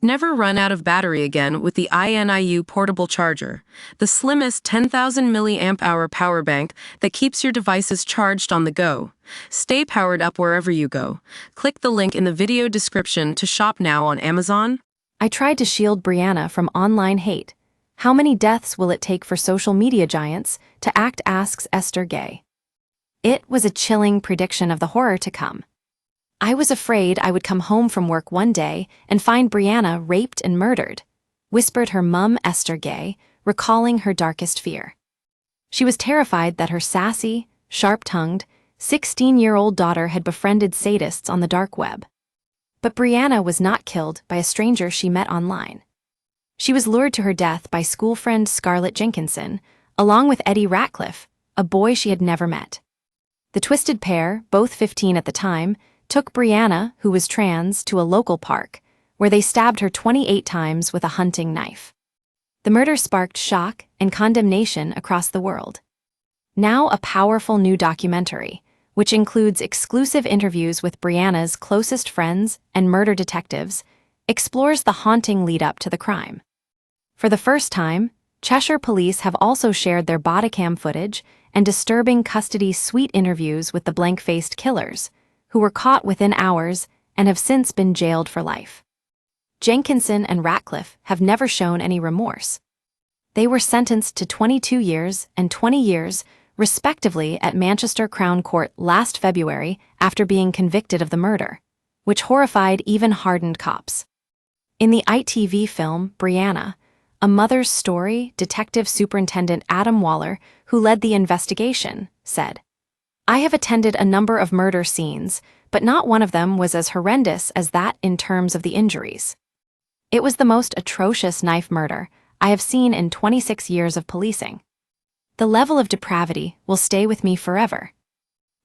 Never run out of battery again with the INIU portable charger, the slimmest 10,000 milliamp hour power bank that keeps your devices charged on the go. Stay powered up wherever you go. Click the link in the video description to shop now on Amazon. I tried to shield Brianna from online hate. How many deaths will it take for social media giants to act? Asks Esther Gay. It was a chilling prediction of the horror to come. I was afraid I would come home from work one day and find Brianna raped and murdered, whispered her mum Esther Gay, recalling her darkest fear. She was terrified that her sassy, sharp-tongued, 16-year-old daughter had befriended sadists on the dark web. But Brianna was not killed by a stranger she met online. She was lured to her death by school friend Scarlett Jenkinson, along with Eddie Ratcliffe, a boy she had never met. The twisted pair, both 15 at the time, took Brianna, who was trans, to a local park, where they stabbed her 28 times with a hunting knife. The murder sparked shock and condemnation across the world. Now a powerful new documentary, which includes exclusive interviews with Brianna's closest friends and murder detectives, explores the haunting lead-up to the crime. For the first time, Cheshire police have also shared their bodycam footage and disturbing custody suite interviews with the blank-faced killers, who were caught within hours and have since been jailed for life. Jenkinson and Ratcliffe have never shown any remorse. They were sentenced to 22 years and 20 years, respectively, at Manchester Crown Court last February after being convicted of the murder, which horrified even hardened cops. In the ITV film Brianna, A Mother's Story, Detective Superintendent Adam Waller, who led the investigation, said, "I have attended a number of murder scenes, but not one of them was as horrendous as that in terms of the injuries. It was the most atrocious knife murder I have seen in 26 years of policing. The level of depravity will stay with me forever."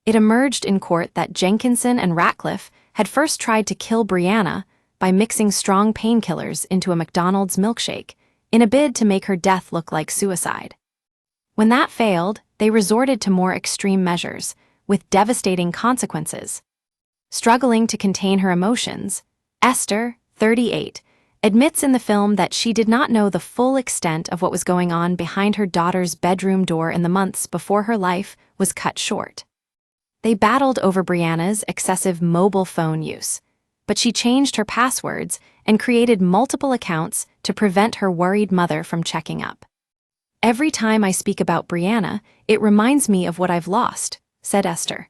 It emerged in court that Jenkinson and Ratcliffe had first tried to kill Brianna by mixing strong painkillers into a McDonald's milkshake in a bid to make her death look like suicide. When that failed, they resorted to more extreme measures, with devastating consequences. Struggling to contain her emotions, Esther, 38, admits in the film that she did not know the full extent of what was going on behind her daughter's bedroom door in the months before her life was cut short. They battled over Brianna's excessive mobile phone use, but she changed her passwords and created multiple accounts to prevent her worried mother from checking up. "Every time I speak about Brianna, it reminds me of what I've lost," said Esther.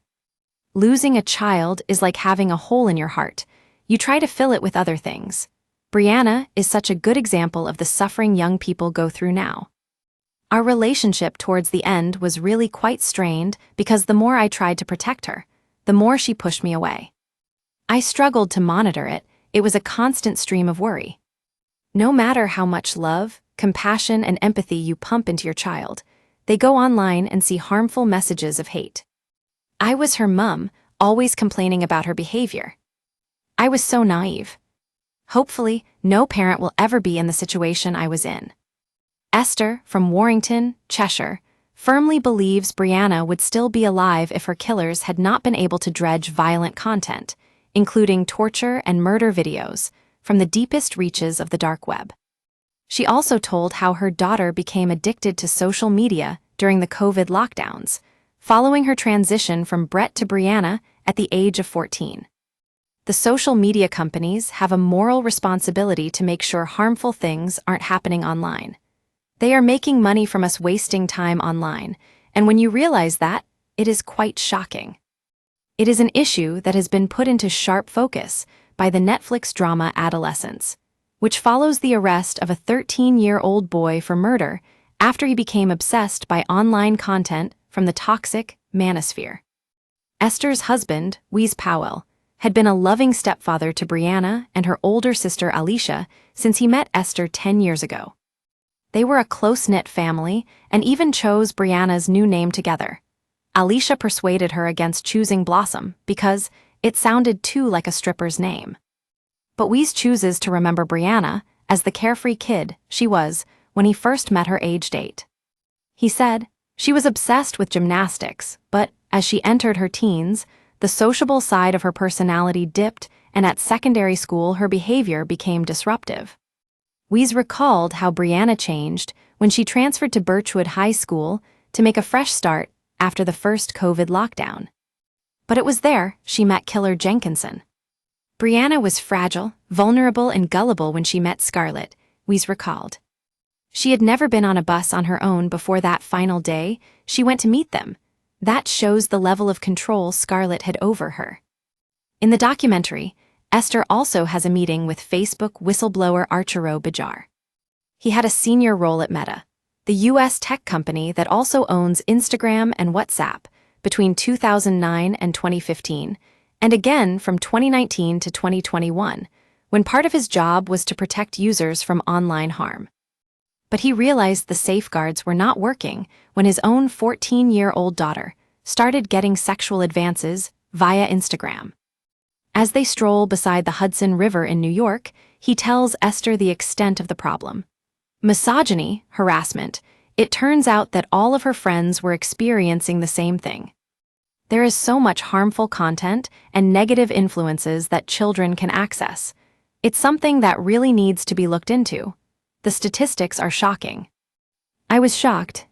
Losing a child is like having a hole in your heart. You try to fill it with other things. Brianna is such a good example of the suffering young people go through now. Our relationship towards the end was really quite strained because the more I tried to protect her, the more she pushed me away. I struggled to monitor it. It was a constant stream of worry. No matter how much love, compassion, and empathy you pump into your child, they go online and see harmful messages of hate. I was her mum, always complaining about her behavior. I was so naive. Hopefully, no parent will ever be in the situation I was in. Esther, from Warrington, Cheshire, firmly believes Brianna would still be alive if her killers had not been able to dredge violent content, including torture and murder videos, from the deepest reaches of the dark web. She also told how her daughter became addicted to social media during the COVID lockdowns, following her transition from Brett to Brianna at the age of 14. The social media companies have a moral responsibility to make sure harmful things aren't happening online. They are making money from us wasting time online, and when you realize that, it is quite shocking. It is an issue that has been put into sharp focus by the Netflix drama Adolescence, which follows the arrest of a 13-year-old boy for murder after he became obsessed by online content from the toxic manosphere. Esther's husband, Wes Powell, had been a loving stepfather to Brianna and her older sister Alicia since he met Esther 10 years ago. They were a close-knit family and even chose Brianna's new name together. Alicia persuaded her against choosing Blossom because it sounded too like a stripper's name. But Wes chooses to remember Brianna as the carefree kid she was when he first met her aged 8. He said, "She was obsessed with gymnastics, but as she entered her teens, the sociable side of her personality dipped and at secondary school her behavior became disruptive. Wees recalled how Brianna changed when she transferred to Birchwood High School to make a fresh start after the first COVID lockdown. But it was there she met Killer Jenkinson. Brianna was fragile, vulnerable, and gullible when she met Scarlett, Wees recalled. She had never been on a bus on her own before that final day she went to meet them. That shows the level of control Scarlett had over her. In the documentary, Esther also has a meeting with Facebook whistleblower Arturo Bejar. He had a senior role at Meta, the U.S. tech company that also owns Instagram and WhatsApp, between 2009 and 2015, and again from 2019 to 2021, when part of his job was to protect users from online harm. But he realized the safeguards were not working when his own 14-year-old daughter started getting sexual advances via Instagram. As they stroll beside the Hudson River in New York, he tells Esther the extent of the problem. Misogyny, harassment. It turns out that all of her friends were experiencing the same thing. There is so much harmful content and negative influences that children can access. It's something that really needs to be looked into. The statistics are shocking. I was shocked.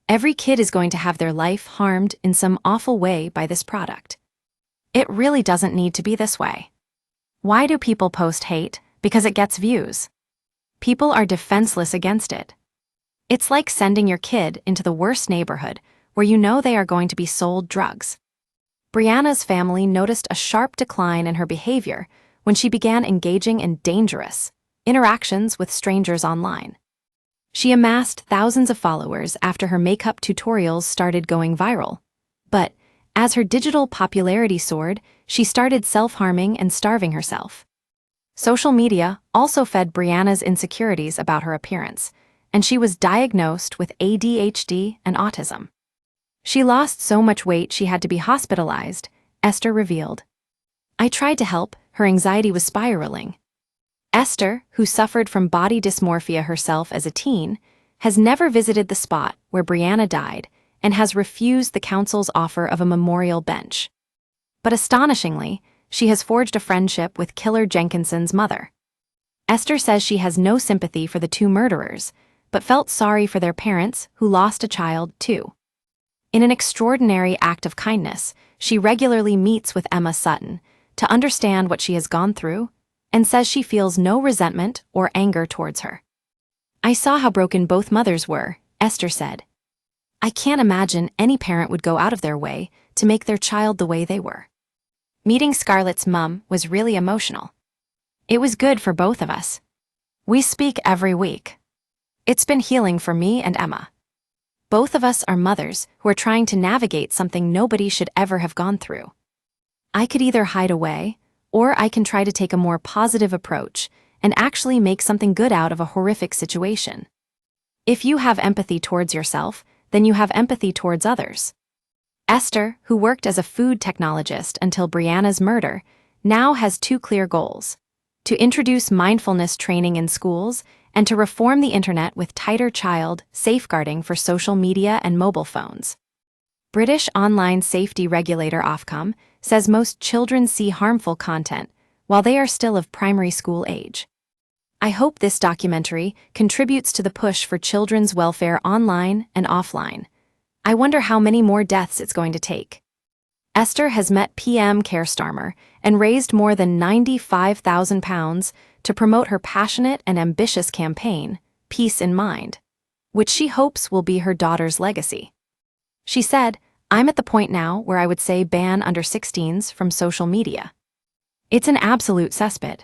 Every kid is going to have their life harmed in some awful way by this product. It really doesn't need to be this way. Why do people post hate? Because it gets views. People are defenseless against it. It's like sending your kid into the worst neighborhood where you know they are going to be sold drugs. Brianna's family noticed a sharp decline in her behavior when she began engaging in dangerous interactions with strangers online. She amassed thousands of followers after her makeup tutorials started going viral. But as her digital popularity soared, she started self-harming and starving herself. Social media also fed Brianna's insecurities about her appearance, and she was diagnosed with ADHD and autism. She lost so much weight she had to be hospitalized, Esther revealed. I tried to help, her anxiety was spiraling. Esther, who suffered from body dysmorphia herself as a teen, has never visited the spot where Brianna died and has refused the council's offer of a memorial bench. But astonishingly, she has forged a friendship with Killer Jenkinson's mother. Esther says she has no sympathy for the two murderers, but felt sorry for their parents who lost a child, too. In an extraordinary act of kindness, she regularly meets with Emma Sutton to understand what she has gone through and says she feels no resentment or anger towards her. I saw how broken both mothers were, Esther said. I can't imagine any parent would go out of their way to make their child the way they were. Meeting Scarlett's mom was really emotional. It was good for both of us. We speak every week. It's been healing for me and Emma. Both of us are mothers who are trying to navigate something nobody should ever have gone through. I could either hide away, or I can try to take a more positive approach and actually make something good out of a horrific situation. If you have empathy towards yourself, then you have empathy towards others. Esther, who worked as a food technologist until Brianna's murder, now has two clear goals: to introduce mindfulness training in schools and to reform the internet with tighter child safeguarding for social media and mobile phones. British online safety regulator Ofcom says most children see harmful content while they are still of primary school age. I hope this documentary contributes to the push for children's welfare online and offline. I wonder how many more deaths it's going to take. Esther has met PM Keir Starmer and raised more than £95,000 to promote her passionate and ambitious campaign, Peace in Mind, which she hopes will be her daughter's legacy. She said, I'm at the point now where I would say ban under 16s from social media. It's an absolute cesspit.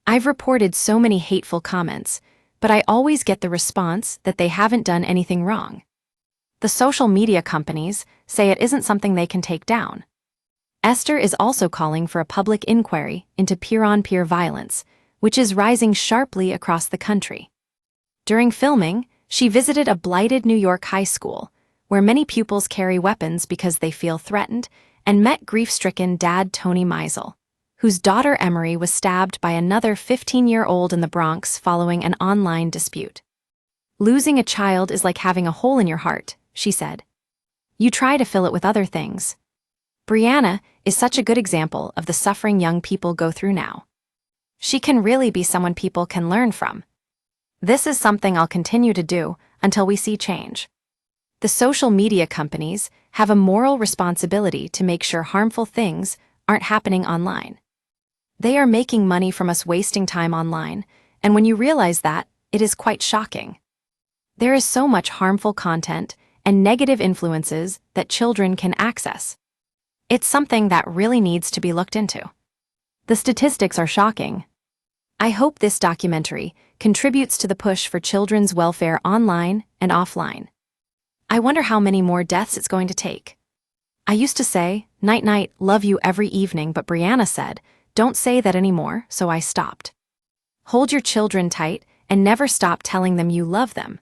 I've reported so many hateful comments, but I always get the response that they haven't done anything wrong. The social media companies say it isn't something they can take down. Esther is also calling for a public inquiry into peer-on-peer violence, which is rising sharply across the country. During filming, she visited a blighted New York high school, where many pupils carry weapons because they feel threatened, and met grief-stricken dad Tony Meisel, whose daughter Emery was stabbed by another 15-year-old in the Bronx following an online dispute. Losing a child is like having a hole in your heart, she said. You try to fill it with other things. Brianna is such a good example of the suffering young people go through now. She can really be someone people can learn from. This is something I'll continue to do until we see change. The social media companies have a moral responsibility to make sure harmful things aren't happening online. They are making money from us wasting time online, and when you realize that, it is quite shocking. There is so much harmful content and negative influences that children can access. It's something that really needs to be looked into. The statistics are shocking. I hope this documentary contributes to the push for children's welfare online and offline. I wonder how many more deaths it's going to take. I used to say, "Night night, love you" every evening, but Brianna said, "Don't say that anymore," so I stopped. Hold your children tight and never stop telling them you love them.